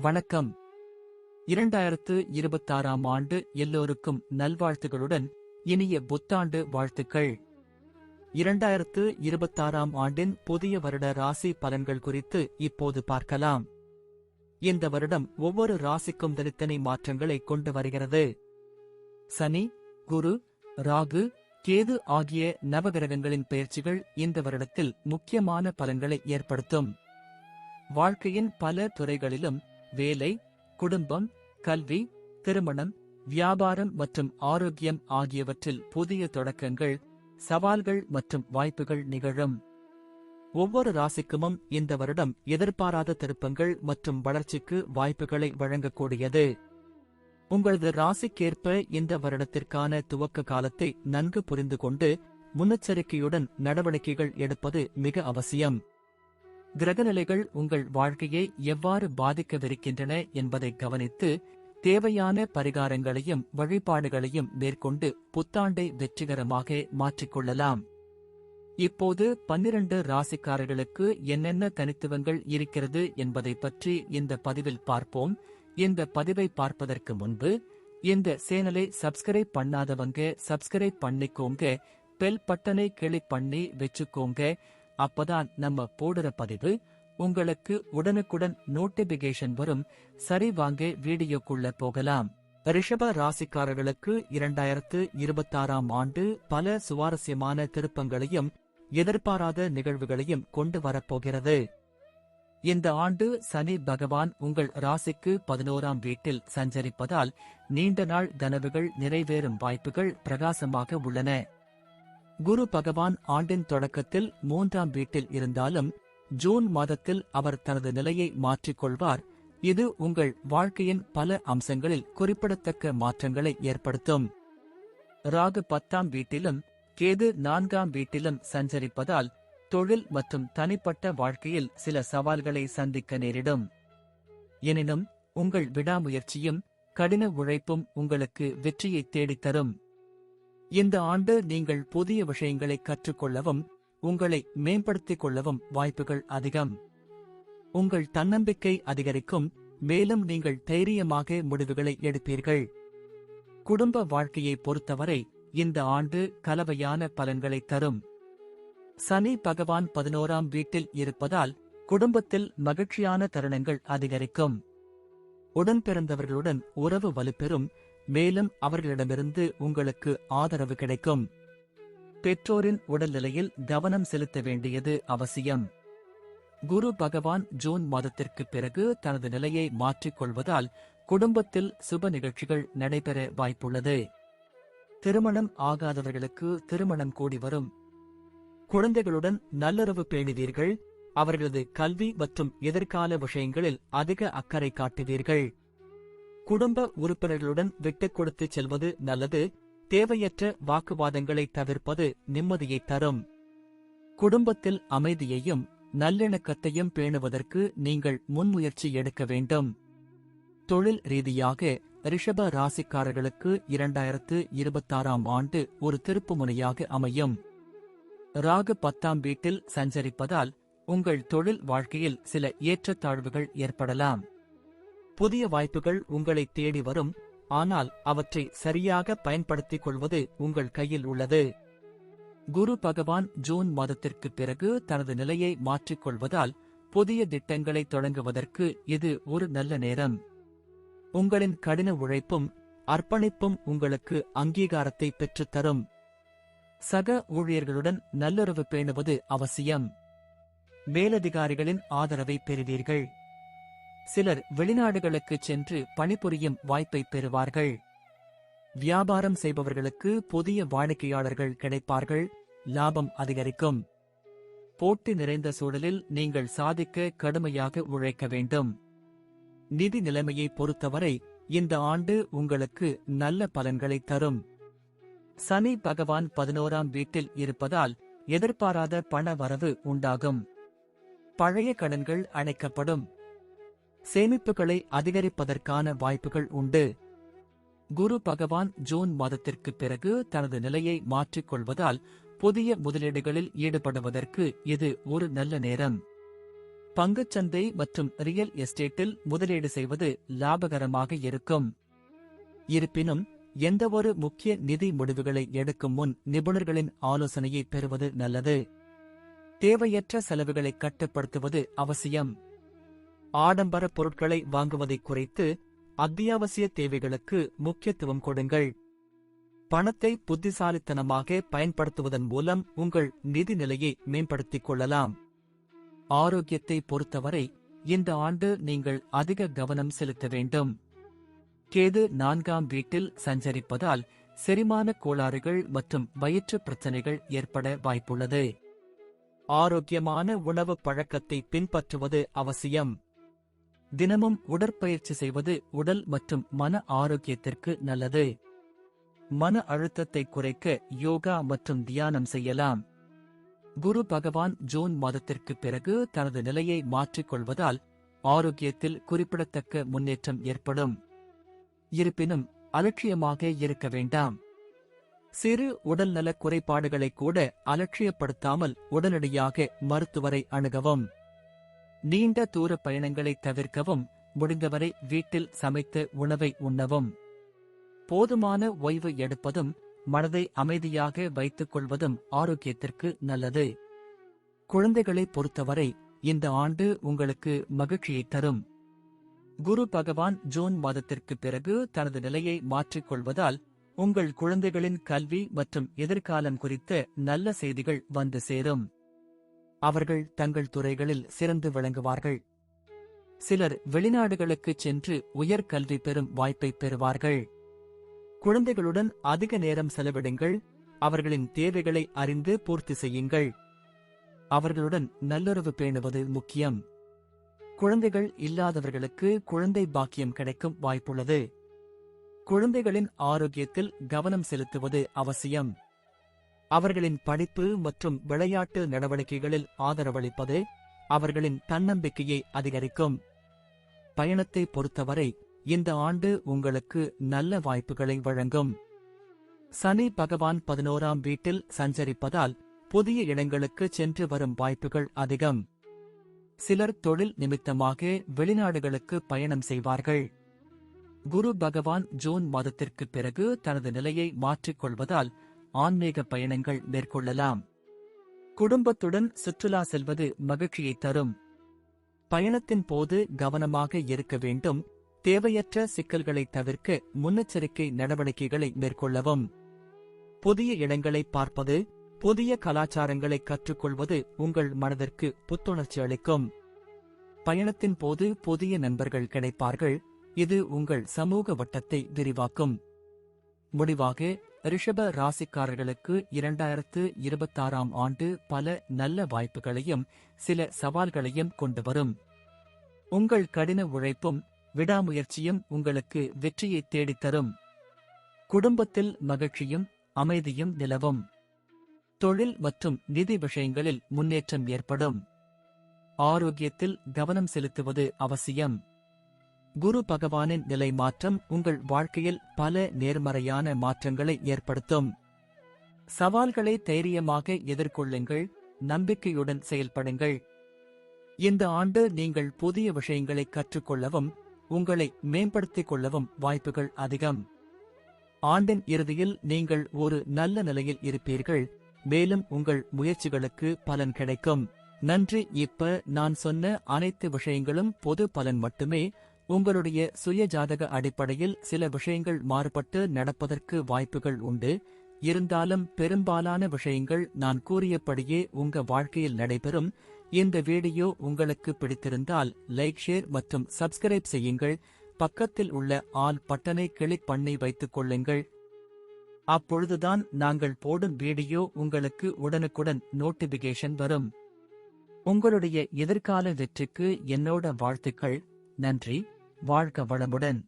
வணக்கம். 2026ஆம் ஆண்டு எல்லோருக்கும் நல்வாழ்த்துகளுடன் இனிய புத்தாண்டு வாழ்த்துக்கள். 2026ஆம் ஆண்டின் புதிய வருட ராசி பலன்கள் குறித்து இப்போது பார்க்கலாம். இந்த வருடம் ஒவ்வொரு ராசிக்கும் தனித்தனி மாற்றங்களை கொண்டு வருகிறது. சனி, குரு, ராகு, கேது ஆகிய நவகிரகங்களின் பெயர்ச்சிகள் இந்த வருடத்தில் முக்கியமான பலன்களை ஏற்படுத்தும். வாழ்க்கையின் பல துறைகளிலும் வேலை, குடும்பம், கல்வி, திருமணம், வியாபாரம் மற்றும் ஆரோக்கியம் ஆகியவற்றில் புதிய தொடக்கங்கள், சவால்கள் மற்றும் வாய்ப்புகள் நிகழும். ஒவ்வொரு ராசிக்குமும் இந்த வருடம் எதிர்பாராத திருப்பங்கள் மற்றும் வளர்ச்சிக்கு வாய்ப்புகளை வழங்கக்கூடியது. உங்களது ராசிக்கேற்ப இந்த வருடத்திற்கான துவக்க காலத்தை நன்கு புரிந்து கொண்டு முன்னெச்சரிக்கையுடன் நடவடிக்கைகள் எடுப்பது மிக அவசியம். கிரகநிலைகள் உங்கள் வாழ்க்கையை எவ்வாறு பாதிக்கவிருக்கின்றன என்பதை கவனித்து தேவையான பரிகாரங்களையும் வழிபாடுகளையும் மேற்கொண்டு புத்தாண்டை வெற்றிகரமாக மாற்றிக்கொள்ளலாம். இப்போது 12 ராசிக்காரர்களுக்கு என்னென்ன தனித்துவங்கள் இருக்கிறது என்பதை பற்றி இந்த பதிவில் பார்ப்போம். இந்த பதிவை பார்ப்பதற்கு முன்பு இந்த சேனலை சப்ஸ்கிரைப் பண்ணாதவங்க சப்ஸ்கிரைப் பண்ணிக்கோங்க, பெல் பட்டனை கிளிக் பண்ணி வச்சுக்கோங்க. அப்பதான் நம்ம போடுற பதிவு உங்களுக்கு உடனுக்குடன் நோட்டிபிகேஷன் வரும். சரி, வாங்க வீடியோக்குள்ள போகலாம். ரிஷப ராசிக்காரர்களுக்கு 2026ஆம் ஆண்டு பல சுவாரஸ்யமான திருப்பங்களையும் எதிர்பாராத நிகழ்வுகளையும் கொண்டு வரப்போகிறது. இந்த ஆண்டு சனி பகவான் உங்கள் ராசிக்கு 11ஆம் வீட்டில் சஞ்சரிப்பதால் நீண்ட நாள் கனவுகள் நிறைவேறும் வாய்ப்புகள் பிரகாசமாக உள்ளன. குரு பகவான் ஆண்டின் தொடக்கத்தில் 3ஆம் வீட்டில் இருந்தாலும் ஜூன் மாதத்தில் அவர் தனது நிலையை மாற்றிக்கொள்வார். இது உங்கள் வாழ்க்கையின் பல அம்சங்களில் குறிப்பிடத்தக்க மாற்றங்களை ஏற்படுத்தும். ராகு 10ஆம் வீட்டிலும் கேது 4ஆம் வீட்டிலும் சஞ்சரிப்பதால் தொழில் மற்றும் தனிப்பட்ட வாழ்க்கையில் சில சவால்களை சந்திக்க நேரிடும். எனினும் உங்கள் விடாமுயற்சியும் கடின உழைப்பும் உங்களுக்கு வெற்றியை தேடித்தரும். இந்த ஆண்டு நீங்கள் புதிய விஷயங்களை கற்றுக்கொள்ளவும் உங்களை மேம்படுத்திக் கொள்ளவும் வாய்ப்புகள் அதிகம். உங்கள் தன்னம்பிக்கை அதிகரிக்கும், மேலும் நீங்கள் தைரியமாக முடிவுகளை எடுப்பீர்கள். குடும்ப வாழ்க்கையை பொறுத்தவரை இந்த ஆண்டு கலவையான பலன்களை தரும். சனி பகவான் 11ஆம் வீட்டில் இருப்பதால் குடும்பத்தில் மகிழ்ச்சியான தருணங்கள் அதிகரிக்கும். உடன்பிறந்தவர்களுடன் உறவு வலுப்பெறும், மேலும் அவர்களிடமிருந்து உங்களுக்கு ஆதரவு கிடைக்கும். பெற்றோரின் உடல்நிலையில் கவனம் செலுத்த வேண்டியது அவசியம். குரு பகவான் ஜூன் மாதத்திற்கு பிறகு தனது நிலையை மாற்றிக்கொள்வதால் குடும்பத்தில் சுப நிகழ்ச்சிகள் நடைபெற வாய்ப்புள்ளது. திருமணம் ஆகாதவர்களுக்கு திருமணம் கூடி வரும். குழந்தைகளுடன் நல்லுறவு பேணுவீர்கள். அவர்களது கல்வி மற்றும் எதிர்கால விஷயங்களில் அதிக அக்கறை காட்டுவீர்கள். குடும்ப உறுப்பினர்களுடன் விட்டுக் கொடுத்து செல்வது நல்லது. தேவையற்ற வாக்குவாதங்களை தவிர்ப்பது நிம்மதியை தரும். குடும்பத்தில் அமைதியையும் நல்லிணக்கத்தையும் பேணுவதற்கு நீங்கள் முன்முயற்சி எடுக்க வேண்டும். தொழில் ரீதியாக ரிஷப ராசிக்காரர்களுக்கு 2026ஆம் ஆண்டு ஒரு திருப்புமுனையாக அமையும். ராகு 10ஆம் வீட்டில் சஞ்சரிப்பதால் உங்கள் தொழில் வாழ்க்கையில் சில ஏற்றத்தாழ்வுகள் ஏற்படலாம். புதிய வாய்ப்புகள் உங்களை தேடி வரும், ஆனால் அவற்றை சரியாக பயன்படுத்திக் கொள்வது உங்கள் கையில் உள்ளது. குரு பகவான் ஜூன் மாதத்திற்கு பிறகு தனது நிலையை மாற்றிக்கொள்வதால் புதிய திட்டங்களை தொடங்குவதற்கு இது ஒரு நல்ல நேரம். உங்களின் கடின உழைப்பும் அர்ப்பணிப்பும் உங்களுக்கு அங்கீகாரத்தை பெற்றுத்தரும். சக ஊழியர்களுடன் நல்லுறவு பேணுவது அவசியம். மேலதிகாரிகளின் ஆதரவை பெறுவீர்கள். சிலர் வெளிநாடுகளுக்கு சென்று பணிபுரியும் வாய்ப்பை பெறுவார்கள். வியாபாரம் செய்பவர்களுக்கு புதிய வாடிக்கையாளர்கள் கிடைப்பார்கள். லாபம் அதிகரிக்கும். போட்டி நிறைந்த சூழலில் நீங்கள் சாதிக்க கடுமையாக உழைக்க வேண்டும். நிதி நிலைமையை பொறுத்தவரை இந்த ஆண்டு உங்களுக்கு நல்ல பலன்களை தரும். சனி பகவான் 11ஆம் வீட்டில் இருப்பதால் எதிர்பாராத பண வரவு உண்டாகும். பழைய கடன்கள் அணைக்கப்படும். சேமிப்புகளை அதிகரிப்பதற்கான வாய்ப்புகள் உண்டு. குரு பகவான் ஜூன் மாதத்திற்கு பிறகு தனது நிலையை மாற்றிக்கொள்வதால் புதிய முதலீடுகளில் ஈடுபடுவதற்கு இது ஒரு நல்ல நேரம். பங்குச்சந்தை மற்றும் ரியல் எஸ்டேட்டில் முதலீடு செய்வது லாபகரமாக இருக்கும். இருப்பினும் எந்தவொரு முக்கிய நிதி முடிவுகளை எடுக்கும் முன் நிபுணர்களின் ஆலோசனையை பெறுவது நல்லது. தேவையற்ற செலவுகளை கட்டுப்படுத்துவது அவசியம். ஆடம்பர பொருட்களை வாங்குவதை குறைத்து அத்தியாவசிய தேவைகளுக்கு முக்கியத்துவம் கொடுங்கள். பணத்தை புத்திசாலித்தனமாக பயன்படுத்துவதன் மூலம் உங்கள் நிதி நிலையை மேம்படுத்திக் கொள்ளலாம். ஆரோக்கியத்தை பொறுத்தவரை இந்த ஆண்டு நீங்கள் அதிக கவனம் செலுத்த வேண்டும். கேது 4ஆம் வீட்டில் சஞ்சரிப்பதால் செரிமான கோளாறுகள் மற்றும் வயிற்று பிரச்சனைகள் ஏற்பட வாய்ப்புள்ளது. ஆரோக்கியமான உணவு பழக்கத்தை பின்பற்றுவது அவசியம். தினமும் உடற்பயிற்சி செய்வது உடல் மற்றும் மன ஆரோக்கியத்திற்கு நல்லது. மன அழுத்தத்தை குறைக்க யோகா மற்றும் தியானம் செய்யலாம். குரு பகவான் ஜூன் மாதத்திற்கு பிறகு தனது நிலையை மாற்றிக் கொள்வதால் ஆரோக்கியத்தில் குறிப்பிடத்தக்க முன்னேற்றம் ஏற்படும். இருப்பினும் அலட்சியமாக இருக்க வேண்டாம். சிறு உடல்நலக் குறைபாடுகளை கூட அலட்சியப்படுத்தாமல் உடனடியாக மருத்துவரை அணுகவும். நீண்ட தூர பயணங்களை தவிர்க்கவும். முடிந்தவரை வீட்டில் சமைத்த உணவை உண்ணவும். போதுமான ஓய்வு எடுப்பதும் மனதை அமைதியாக வைத்துக் கொள்வதும் ஆரோக்கியத்திற்கு நல்லது. குழந்தைகளை பொறுத்தவரை இந்த ஆண்டு உங்களுக்கு மகிழ்ச்சியை தரும். குரு பகவான் ஜூன் மாதத்திற்கு பிறகு தனது நிலையை மாற்றிக் கொள்வதால் உங்கள் குழந்தைகளின் கல்வி மற்றும் எதிர்காலம் குறித்த நல்ல செய்திகள் வந்து சேரும். அவர்கள் தங்கள் துறைகளில் சிறந்து விளங்குவார்கள். சிலர் வெளிநாடுகளுக்குச் சென்று உயர்கல்வி பெறும் வாய்ப்பை பெறுவார்கள். குழந்தைகளுடன் அதிக நேரம் செலவிடுங்கள். அவர்களின் தேவைகளை அறிந்து பூர்த்தி செய்யுங்கள். அவர்களுடன் நல்லுறவு பேணுவது முக்கியம். குழந்தைகள் இல்லாதவர்களுக்கு குழந்தை பாக்கியம் கிடைக்கும் வாய்ப்புள்ளது. குழந்தைகளின் ஆரோக்கியத்தில் கவனம் செலுத்துவது அவசியம். அவர்களின் படிப்பு மற்றும் விளையாட்டு நடவடிக்கைகளில் ஆதரவளிப்பது அவர்களின் தன்னம்பிக்கையை அதிகரிக்கும். பயணத்தை பொறுத்தவரை இந்த ஆண்டு உங்களுக்கு நல்ல வாய்ப்புகளை வழங்கும். சனி பகவான் 11ஆம் வீட்டில் சஞ்சரிப்பதால் புதிய இடங்களுக்கு சென்று வரும் வாய்ப்புகள் அதிகம். சிலர் தொழில் நிமித்தமாக வெளிநாடுகளுக்கு பயணம் செய்வார்கள். குரு பகவான் ஜூன் மாதத்திற்கு பிறகு தனது நிலையை மாற்றிக் கொள்வதால் ஆன்மீக பயணங்கள் மேற்கொள்ளலாம். குடும்பத்துடன் சுற்றுலா செல்வது மகிழ்ச்சியை தரும். பயணத்தின் போது கவனமாக இருக்க வேண்டும். தேவையற்ற சிக்கல்களை தவிர்க்க முன்னெச்சரிக்கை நடவடிக்கைகளை மேற்கொள்ளவும். புதிய இடங்களை பார்ப்பது, புதிய கலாச்சாரங்களை கற்றுக்கொள்வது உங்கள் மனதிற்கு புத்துணர்ச்சி அளிக்கும். பயணத்தின் போது புதிய நண்பர்கள் கிடைப்பார்கள். இது உங்கள் சமூக வட்டத்தை விரிவாக்கும். முடிவாக ரிஷப ராசிக்காரர்களுக்கு 2026ஆம் ஆண்டு பல நல்ல வாய்ப்புகளையும் சில சவால்களையும் கொண்டு வரும். உங்கள் கடின உழைப்பும் விடாமுயற்சியும் உங்களுக்கு வெற்றியை தேடித்தரும். குடும்பத்தில் மகிழ்ச்சியும் அமைதியும் நிலவும். தொழில் மற்றும் நிதி விஷயங்களில் முன்னேற்றம் ஏற்படும். ஆரோக்கியத்தில் கவனம் செலுத்துவது அவசியம். குரு பகவானின் நிலை மாற்றம் உங்கள் வாழ்க்கையில் பல நேர்மறையான மாற்றங்களை ஏற்படுத்தும். சவால்களை தைரியமாக எதிர்கொள்ளுங்கள். நம்பிக்கையுடன் செயல்படுங்கள். இந்த ஆண்டு நீங்கள் புதிய விஷயங்களை கற்றுக்கொள்ளவும் உங்களை மேம்படுத்திக் கொள்ளவும் வாய்ப்புகள் அதிகம். ஆண்டின் இறுதியில் நீங்கள் ஒரு நல்ல நிலையில் இருப்பீர்கள். மேலும் உங்கள் முயற்சிகளுக்கு பலன் கிடைக்கும். நன்றி. இப்ப நான் சொன்ன அனைத்து விஷயங்களும் பொது பலன் மட்டுமே. உங்களுடைய சுய ஜாதக அடிப்படையில் சில விஷயங்கள் மாறுபட்டு நடப்பதற்கு வாய்ப்புகள் உண்டு. இருந்தாலும் பெரும்பாலான விஷயங்கள் நான் கூறியபடியே உங்க வாழ்க்கையில் நடைபெறும். இந்த வீடியோ உங்களுக்கு பிடித்திருந்தால் லைக், ஷேர் மற்றும் சப்ஸ்கிரைப் செய்யுங்கள். பக்கத்தில் உள்ள ஆல் பட்டனை கிளிக் பண்ணி வைத்துக் கொள்ளுங்கள். அப்பொழுதுதான் நாங்கள் போடும் வீடியோ உங்களுக்கு உடனுக்குடன் நோட்டிபிகேஷன் வரும். உங்களுடைய எதிர்கால வெற்றிக்கு என்னோட வாழ்த்துக்கள். நன்றி. வாழ்க வளமுடன்.